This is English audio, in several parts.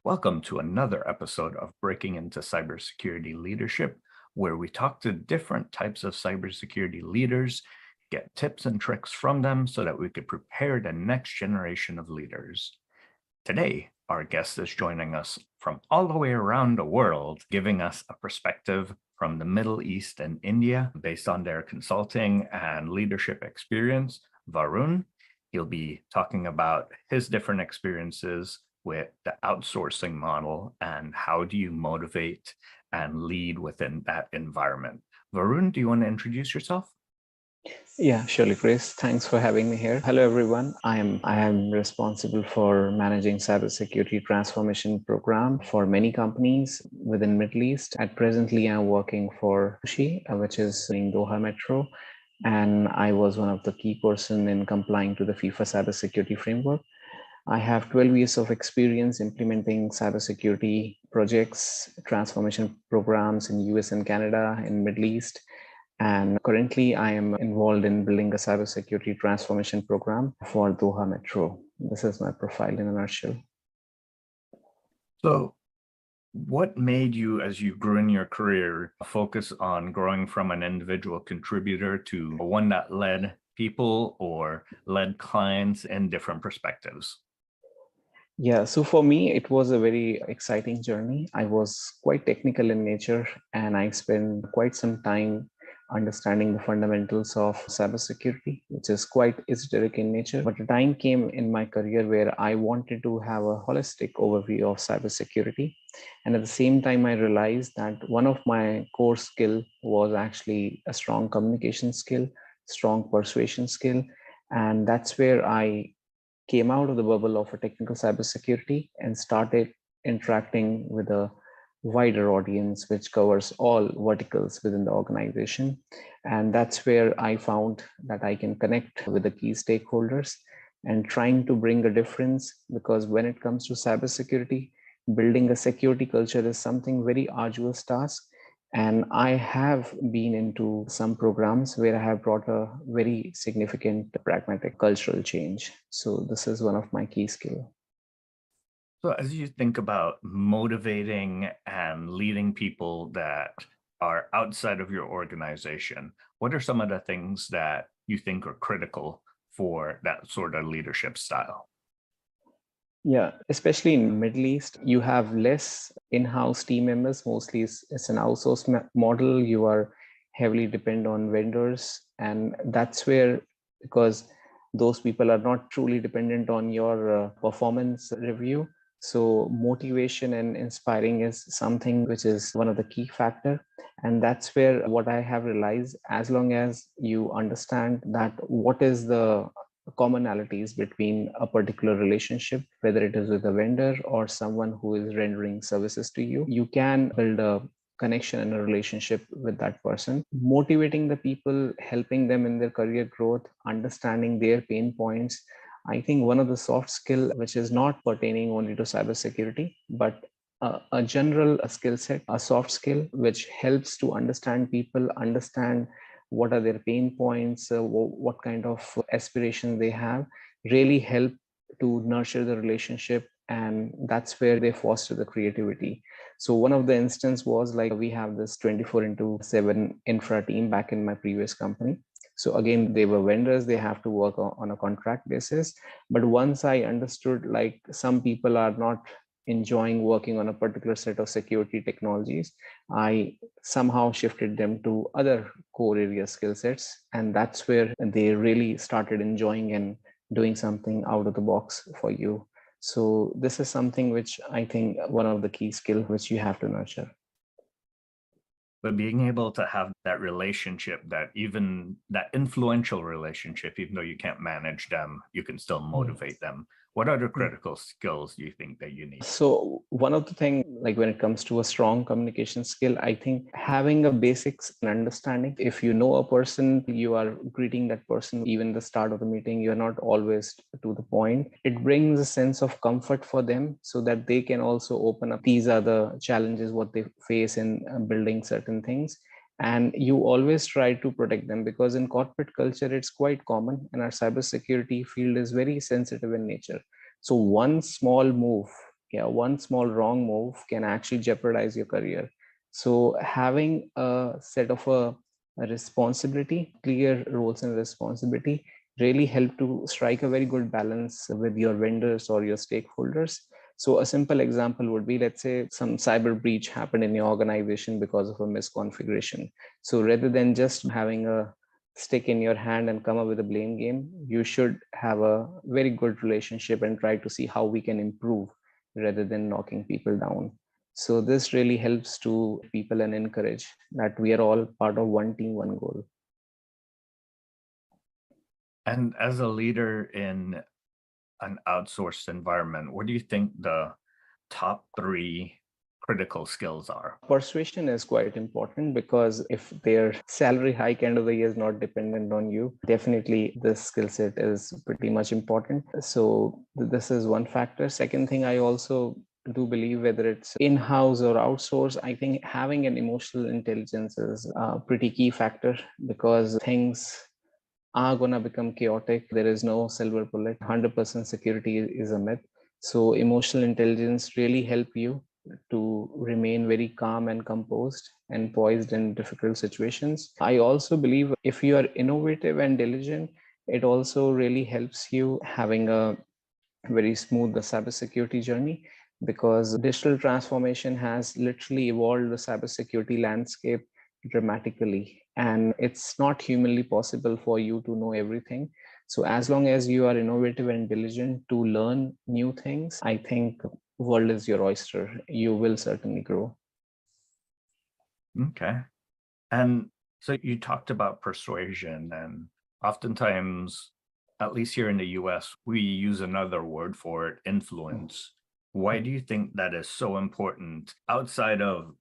Welcome to another episode of Breaking into Cybersecurity Leadership, where we talk to different types of cybersecurity leaders, get tips and tricks from them so that we could prepare the next generation of leaders. Today, our guest is joining us from all the way around the world, giving us a perspective from the Middle East and India based on their consulting and leadership experience. Varun, he'll be talking about his different experiences with the outsourcing model and how do you motivate and lead within that environment. Varun, do you want to introduce yourself? Yeah, surely, Chris. Thanks for having me here. Hello, everyone. I am responsible for managing cybersecurity transformation program for many companies within Middle East. At presently, I'm working for Sushi, which is in Doha Metro, and I was one of the key person in complying to the FIFA cybersecurity framework. I have 12 years of experience implementing cybersecurity projects, transformation programs in US and Canada, in Middle East. And currently, I am involved in building a cybersecurity transformation program for Doha Metro. This is my profile in a nutshell. So, what made you, as you grew in your career, focus on growing from an individual contributor to one that led people or led clients in different perspectives? Yeah, so for me, it was a very exciting journey. I was quite technical in nature, and I spent quite some time understanding the fundamentals of cybersecurity, which is quite esoteric in nature. But a time came in my career where I wanted to have a holistic overview of cybersecurity. And at the same time, I realized that one of my core skill was actually a strong communication skill, strong persuasion skill. And that's where I came out of the bubble of a technical cybersecurity and started interacting with a wider audience, which covers all verticals within the organization. And that's where I found that I can connect with the key stakeholders and trying to bring a difference, because when it comes to cybersecurity, building a security culture is something very arduous task. And I have been into some programs where I have brought a very significant pragmatic cultural change. So this is one of my key skills. So, as you think about motivating and leading people that are outside of your organization, what are some of the things that you think are critical for that sort of leadership style? Yeah, especially in Middle East, you have less in-house team members. Mostly it's an outsourced model. You are heavily depend on vendors, and that's where, because those people are not truly dependent on your performance review. So motivation and inspiring is something which is one of the key factor. And that's where what I have realized, as long as you understand that what is the commonalities between a particular relationship, whether it is with a vendor or someone who is rendering services to you, you can build a connection and a relationship with that person. Motivating the people, helping them in their career growth, understanding their pain points. I think one of the soft skill, which is not pertaining only to cybersecurity, but a general skill set, a soft skill, which helps to understand people, understand what are their pain points, what kind of aspirations they have, really help to nurture the relationship. And that's where they foster the creativity. So one of the instance was like, we have this 24 into 7 infra team back in my previous company. So again, they were vendors, they have to work on a contract basis. But once I understood, like, some people are not enjoying working on a particular set of security technologies, I somehow shifted them to other core area skill sets. And that's where they really started enjoying and doing something out of the box for you. So this is something which I think one of the key skills which you have to nurture. But being able to have that relationship, that even that influential relationship, even though you can't manage them, you can still motivate them. What other critical skills do you think that you need? So one of the things, like when it comes to a strong communication skill, I think having a basics and understanding. If you know a person, you are greeting that person even the start of the meeting, you're not always to the point. It brings a sense of comfort for them so that they can also open up. These are the challenges what they face in building certain things. And you always try to protect them, because in corporate culture, it's quite common, and our cybersecurity field is very sensitive in nature. So one small move Yeah, one small wrong move can actually jeopardize your career. So having a set of a responsibility, clear roles and responsibility really help to strike a very good balance with your vendors or your stakeholders. So a simple example would be, let's say some cyber breach happened in your organization because of a misconfiguration. So rather than just having a stick in your hand and come up with a blame game, you should have a very good relationship and try to see how we can improve rather than knocking people down. So this really helps to people and encourage that we are all part of one team, one goal. And as a leader in an outsourced environment, what do you think the top 3 critical skills are? Persuasion is quite important, because if their salary hike end of the year is not dependent on you, definitely this skill set is pretty much important. So this is one factor. Second thing, I also do believe, whether it's in-house or outsource, I think having an emotional intelligence is a pretty key factor, because things are going to become chaotic. There is no silver bullet. 100% security is a myth. So emotional intelligence really help you to remain very calm and composed and poised in difficult situations. I also believe if you are innovative and diligent, it also really helps you having a very smooth the cybersecurity journey, because digital transformation has literally evolved the cybersecurity landscape dramatically, and it's not humanly possible for you to know everything. So as long as you are innovative and diligent to learn new things, I think world is your oyster. You will certainly grow. Okay. And so you talked about persuasion, and oftentimes, at least here in the US, we use another word for it, influence. Why do you think that is so important outside of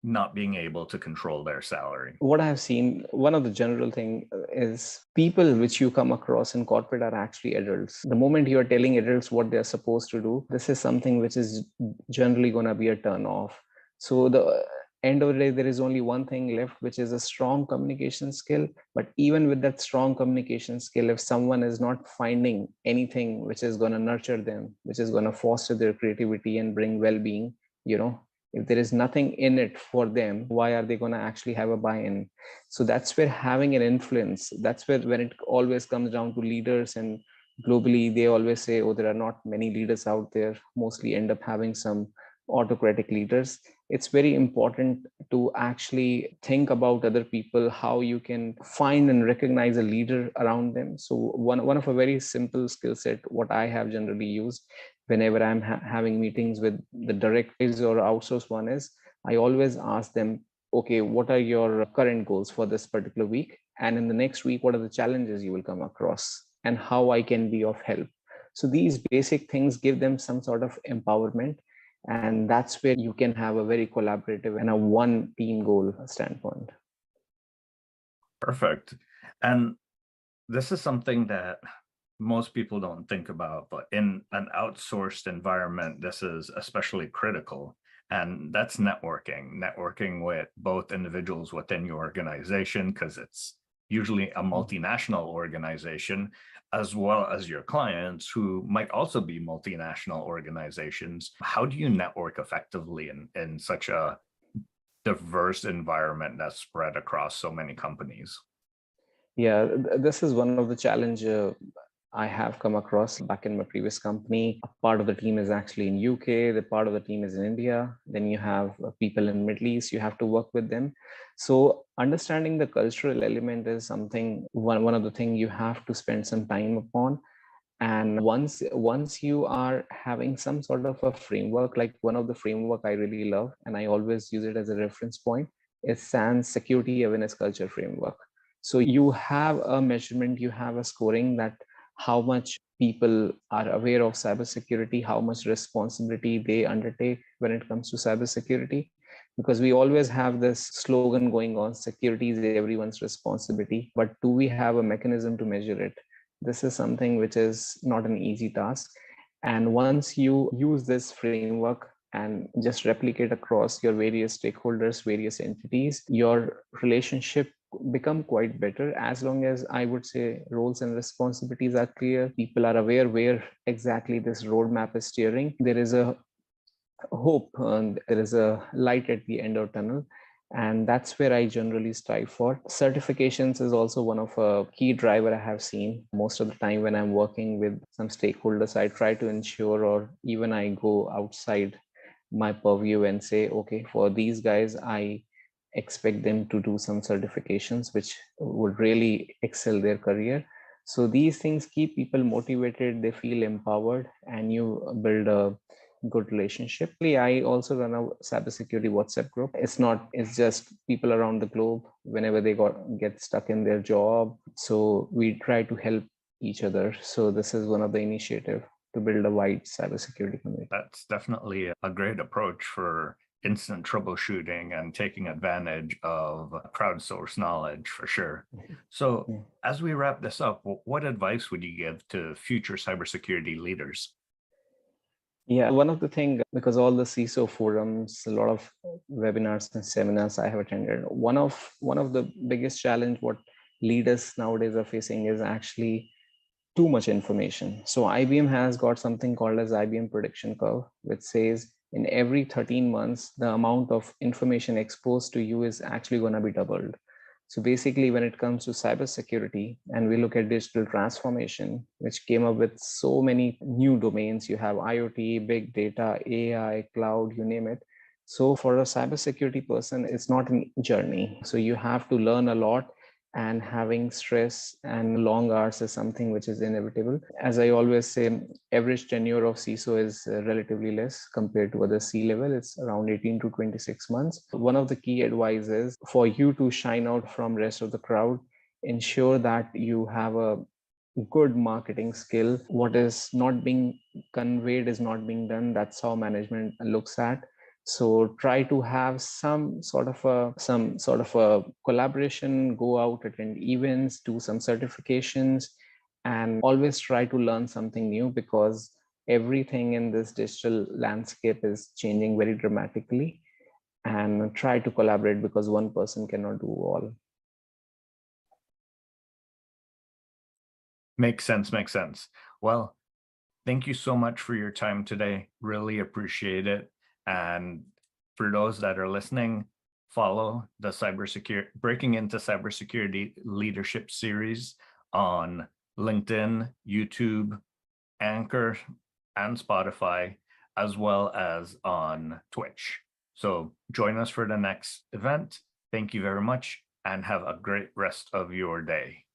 not being able to control their salary? What I have seen, one of the general thing is people which you come across in corporate are actually adults. The moment you are telling adults what they're supposed to do, this is something which is generally going to be a turn off. So the end of the day, there is only one thing left, which is a strong communication skill. But even with that strong communication skill, if someone is not finding anything which is going to nurture them, which is going to foster their creativity and bring well-being, you know, if there is nothing in it for them, why are they going to actually have a buy-in? So that's where having an influence, that's where when it always comes down to leaders, and globally they always say, oh, there are not many leaders out there, mostly end up having some autocratic leaders. It's very important to actually think about other people, how you can find and recognize a leader around them. So one of a very simple skill set what I have generally used whenever I'm having meetings with the directors or outsource one is, I always ask them, okay, what are your current goals for this particular week, and in the next week what are the challenges you will come across, and how I can be of help. So these basic things give them some sort of empowerment, and that's where you can have a very collaborative and a one team goal standpoint. Perfect. And this is something that most people don't think about, but in an outsourced environment, this is especially critical. And that's networking with both individuals within your organization, because it's usually a multinational organization, as well as your clients who might also be multinational organizations. How do you network effectively in such a diverse environment that's spread across so many companies? Yeah, this is one of the challenge I have come across back in my previous company. A part of the team is actually in UK, the part of the team is in India. Then you have people in Middle East, you have to work with them. So understanding the cultural element is something, one of the things you have to spend some time upon. And once you are having some sort of a framework, like one of the framework I really love, and I always use it as a reference point, is SANS Security Awareness Culture Framework. So you have a measurement, you have a scoring that how much people are aware of cybersecurity, how much responsibility they undertake when it comes to cybersecurity. Because we always have this slogan going on, security is everyone's responsibility, but do we have a mechanism to measure it? This is something which is not an easy task. And once you use this framework and just replicate across your various stakeholders, various entities, your relationship become quite better as long as, I would say, roles and responsibilities are clear. People are aware where exactly this roadmap is steering. There is a hope, and there is a light at the end of tunnel, and that's where I generally strive for. Certifications is also one of a key driver I have seen. Most of the time when I'm working with some stakeholders, I try to ensure, or even I go outside my purview and say, okay, for these guys, I expect them to do some certifications which would really excel their career. So these things keep people motivated, they feel empowered, and you build a good relationship. I also run a cybersecurity WhatsApp group. It's just people around the globe whenever they get stuck in their job. So we try to help each other. So this is one of the initiative to build a wide cybersecurity community. That's definitely a great approach for instant troubleshooting and taking advantage of crowdsourced knowledge for sure. So as we wrap this up, what advice would you give to future cybersecurity leaders? Yeah, one of the things, because all the CISO forums, a lot of webinars and seminars I have attended, one of the biggest challenge what leaders nowadays are facing is actually too much information. So IBM has got something called as IBM prediction curve, which says in every 13 months, the amount of information exposed to you is actually going to be doubled. So basically, when it comes to cybersecurity and we look at digital transformation, which came up with so many new domains, you have IoT, big data, AI, cloud, you name it. So for a cybersecurity person, it's not a journey. So you have to learn a lot, and having stress and long hours is something which is inevitable. As I always say, average tenure of CISO is relatively less compared to other C-level. It's around 18 to 26 months. One of the key advice is for you to shine out from rest of the crowd, ensure that you have a good marketing skill. What is not being conveyed is not being done. That's how management looks at. So try to have some sort of a collaboration, go out, attend events, do some certifications, and always try to learn something new, because everything in this digital landscape is changing very dramatically. And try to collaborate, because one person cannot do all. Makes sense. Well, thank you so much for your time today. Really appreciate it. And for those that are listening, follow the Breaking into Cybersecurity Leadership Series on LinkedIn, YouTube, Anchor, and Spotify, as well as on Twitch. So join us for the next event. Thank you very much, and have a great rest of your day.